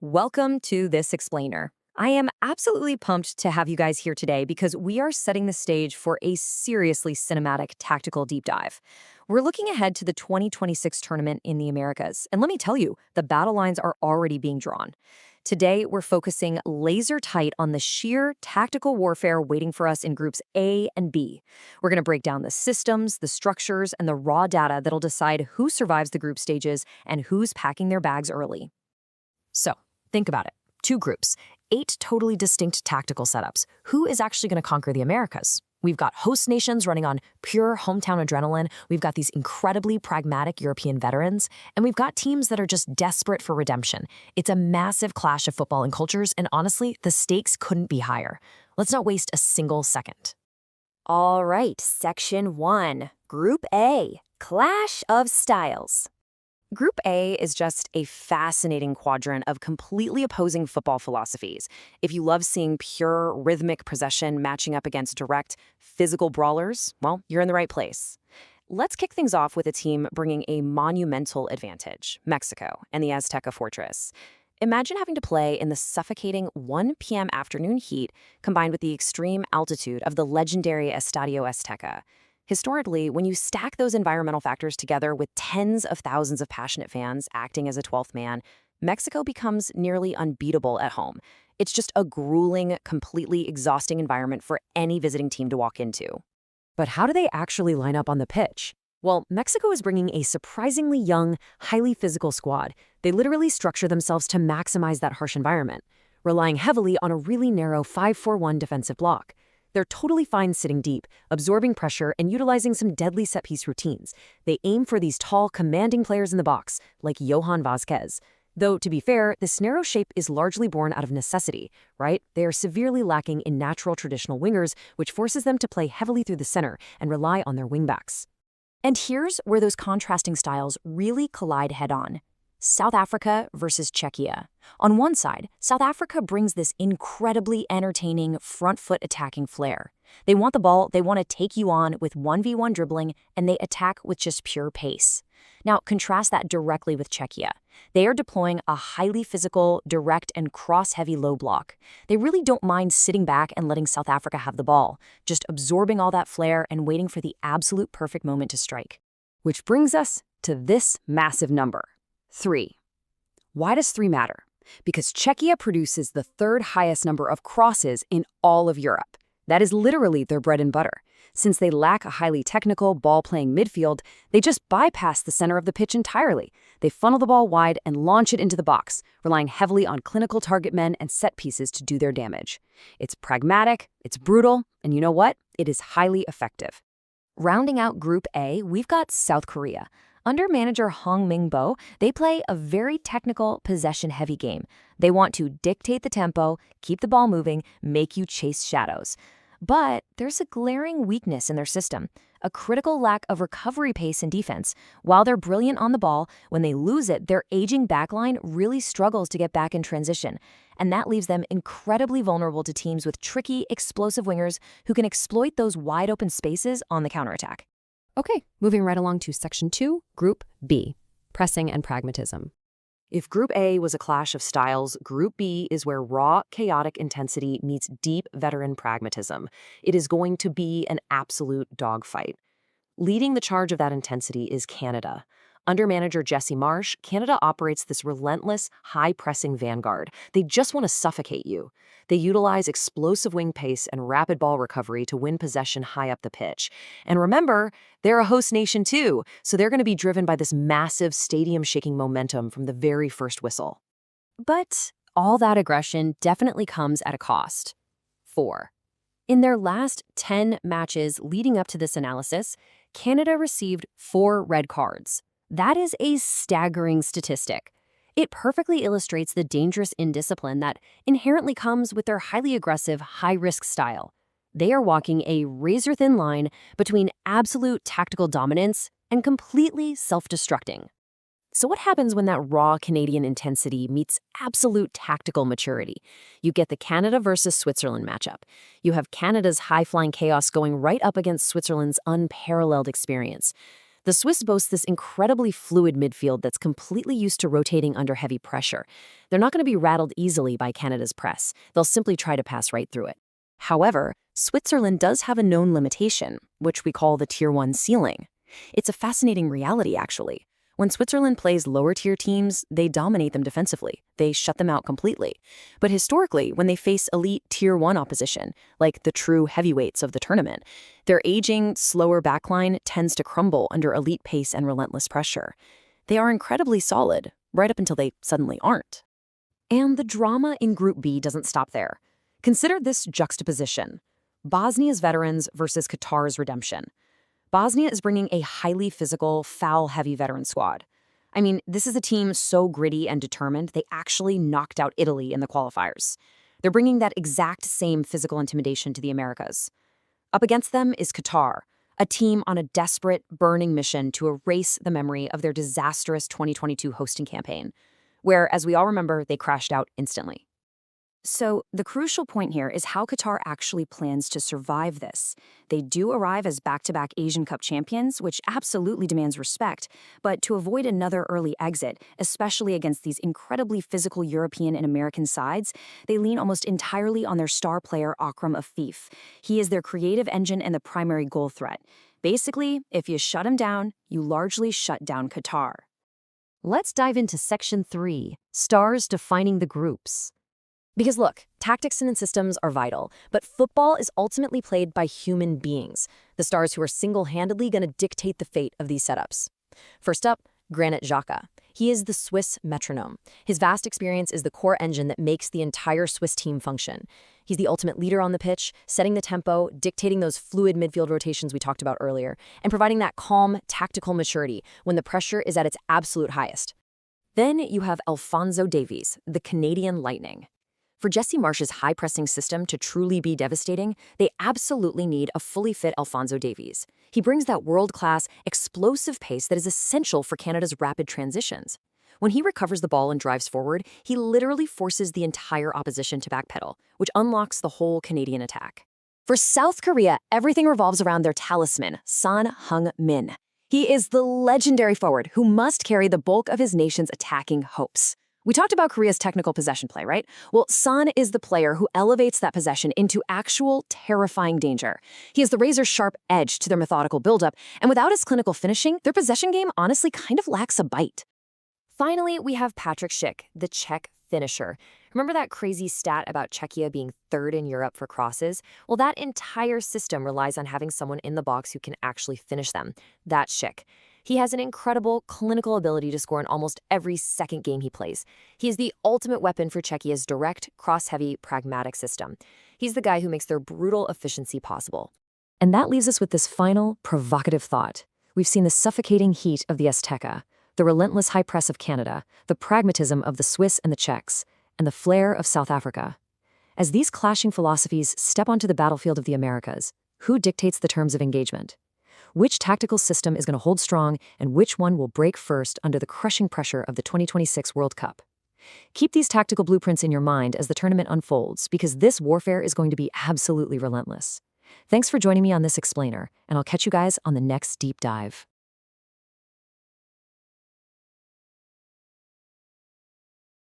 Welcome to this explainer. I am absolutely pumped to have you guys here today because we are setting the stage for a seriously cinematic tactical deep dive. We're looking ahead to the 2026 tournament in the Americas, and let me tell you, the battle lines are already being drawn. Today, we're focusing laser tight on the sheer tactical warfare waiting for us in groups A and B. We're going to break down the systems, the structures, and the raw data that'll decide who survives the group stages and who's packing their bags early. So, think about it. Two groups, 8 totally distinct tactical setups. Who is actually going to conquer the Americas? We've got host nations running on pure hometown adrenaline. We've got these incredibly pragmatic European veterans. And we've got teams that are just desperate for redemption. It's a massive clash of football and cultures, and honestly, the stakes couldn't be higher. Let's not waste a single second. All right, Section 1, Group A, Clash of Styles. Group A is just a fascinating quadrant of completely opposing football philosophies. If you love seeing pure rhythmic possession matching up against direct physical brawlers, well, you're in the right place. Let's kick things off with a team bringing a monumental advantage, Mexico and the Azteca Fortress. Imagine having to play in the suffocating 1 p.m. afternoon heat combined with the extreme altitude of the legendary Estadio Azteca. Historically, when you stack those environmental factors together with tens of thousands of passionate fans acting as a 12th man, Mexico becomes nearly unbeatable at home. It's just a grueling, completely exhausting environment for any visiting team to walk into. But how do they actually line up on the pitch? Well, Mexico is bringing a surprisingly young, highly physical squad. They literally structure themselves to maximize that harsh environment, relying heavily on a really narrow 5-4-1 defensive block. They're totally fine sitting deep, absorbing pressure, and utilizing some deadly set-piece routines. They aim for these tall, commanding players in the box, like Johan Vazquez. Though, to be fair, this narrow shape is largely born out of necessity, right? They are severely lacking in natural traditional wingers, which forces them to play heavily through the center and rely on their wingbacks. And here's where those contrasting styles really collide head-on. South Africa versus Czechia. On one side, South Africa brings this incredibly entertaining front-foot attacking flair. They want the ball, they want to take you on with 1v1 dribbling, and they attack with just pure pace. Now, contrast that directly with Czechia. They are deploying a highly physical, direct, and cross-heavy low block. They really don't mind sitting back and letting South Africa have the ball, just absorbing all that flair and waiting for the absolute perfect moment to strike. Which brings us to this massive number. 3. Why does 3 matter? Because Czechia produces the 3rd highest number of crosses in all of Europe. That is literally their bread and butter. Since they lack a highly technical, ball-playing midfield, they just bypass the center of the pitch entirely. They funnel the ball wide and launch it into the box, relying heavily on clinical target men and set pieces to do their damage. It's pragmatic, it's brutal, and you know what? It is highly effective. Rounding out Group A, we've got South Korea. Under manager Hong Ming-bo, they play a very technical, possession-heavy game. They want to dictate the tempo, keep the ball moving, make you chase shadows. But there's a glaring weakness in their system, a critical lack of recovery pace and defense. While they're brilliant on the ball, when they lose it, their aging backline really struggles to get back in transition. And that leaves them incredibly vulnerable to teams with tricky, explosive wingers who can exploit those wide-open spaces on the counterattack. Okay, moving right along to Section 2, Group B, Pressing and Pragmatism. If Group A was a clash of styles, Group B is where raw, chaotic intensity meets deep veteran pragmatism. It is going to be an absolute dogfight. Leading the charge of that intensity is Canada. Under manager Jesse Marsh, Canada operates this relentless, high-pressing vanguard. They just want to suffocate you. They utilize explosive wing pace and rapid ball recovery to win possession high up the pitch. And remember, they're a host nation too, so they're going to be driven by this massive stadium-shaking momentum from the very first whistle. But all that aggression definitely comes at a cost. 4. In their last 10 matches leading up to this analysis, Canada received 4 red cards. That is a staggering statistic. It perfectly illustrates the dangerous indiscipline that inherently comes with their highly aggressive, high-risk style. They are walking a razor-thin line between absolute tactical dominance and completely self-destructing. So what happens when that raw Canadian intensity meets absolute tactical maturity? You get the Canada versus Switzerland matchup. You have Canada's high-flying chaos going right up against Switzerland's unparalleled experience. The Swiss boast this incredibly fluid midfield that's completely used to rotating under heavy pressure. They're not going to be rattled easily by Canada's press. They'll simply try to pass right through it. However, Switzerland does have a known limitation, which we call the Tier 1 ceiling. It's a fascinating reality, actually. When Switzerland plays lower-tier teams, they dominate them defensively. They shut them out completely. But historically, when they face elite Tier 1 opposition, like the true heavyweights of the tournament, their aging, slower backline tends to crumble under elite pace and relentless pressure. They are incredibly solid, right up until they suddenly aren't. And the drama in Group B doesn't stop there. Consider this juxtaposition: Bosnia's veterans versus Qatar's redemption. Bosnia is bringing a highly physical, foul-heavy veteran squad. I mean, this is a team so gritty and determined, they actually knocked out Italy in the qualifiers. They're bringing that exact same physical intimidation to the Americas. Up against them is Qatar, a team on a desperate, burning mission to erase the memory of their disastrous 2022 hosting campaign, where, as we all remember, they crashed out instantly. So, the crucial point here is how Qatar actually plans to survive this. They do arrive as back-to-back Asian Cup champions, which absolutely demands respect, but to avoid another early exit, especially against these incredibly physical European and American sides, they lean almost entirely on their star player Akram Afif. He is their creative engine and the primary goal threat. Basically, if you shut him down, you largely shut down Qatar. Let's dive into Section 3, Stars Defining the Groups. Because look, tactics and systems are vital, but football is ultimately played by human beings, the stars who are single-handedly going to dictate the fate of these setups. First up, Granit Xhaka. He is the Swiss metronome. His vast experience is the core engine that makes the entire Swiss team function. He's the ultimate leader on the pitch, setting the tempo, dictating those fluid midfield rotations we talked about earlier, and providing that calm, tactical maturity when the pressure is at its absolute highest. Then you have Alphonso Davies, the Canadian Lightning. For Jesse Marsch's high-pressing system to truly be devastating, they absolutely need a fully fit Alphonso Davies. He brings that world-class, explosive pace that is essential for Canada's rapid transitions. When he recovers the ball and drives forward, he literally forces the entire opposition to backpedal, which unlocks the whole Canadian attack. For South Korea, everything revolves around their talisman, Son Heung-min. He is the legendary forward who must carry the bulk of his nation's attacking hopes. We talked about Korea's technical possession play, right? Well, Son is the player who elevates that possession into actual terrifying danger. He has the razor-sharp edge to their methodical buildup, and without his clinical finishing, their possession game honestly kind of lacks a bite. Finally, we have Patrick Schick, the Czech finisher. Remember that crazy stat about Czechia being third in Europe for crosses? Well, that entire system relies on having someone in the box who can actually finish them. That's Schick. He has an incredible clinical ability to score in almost every second game he plays. He is the ultimate weapon for Czechia's direct, cross-heavy, pragmatic system. He's the guy who makes their brutal efficiency possible. And that leaves us with this final, provocative thought. We've seen the suffocating heat of the Azteca, the relentless high press of Canada, the pragmatism of the Swiss and the Czechs, and the flair of South Africa. As these clashing philosophies step onto the battlefield of the Americas, who dictates the terms of engagement? Which tactical system is going to hold strong, and which one will break first under the crushing pressure of the 2026 World Cup? Keep these tactical blueprints in your mind as the tournament unfolds, because this warfare is going to be absolutely relentless. Thanks for joining me on this explainer, and I'll catch you guys on the next deep dive.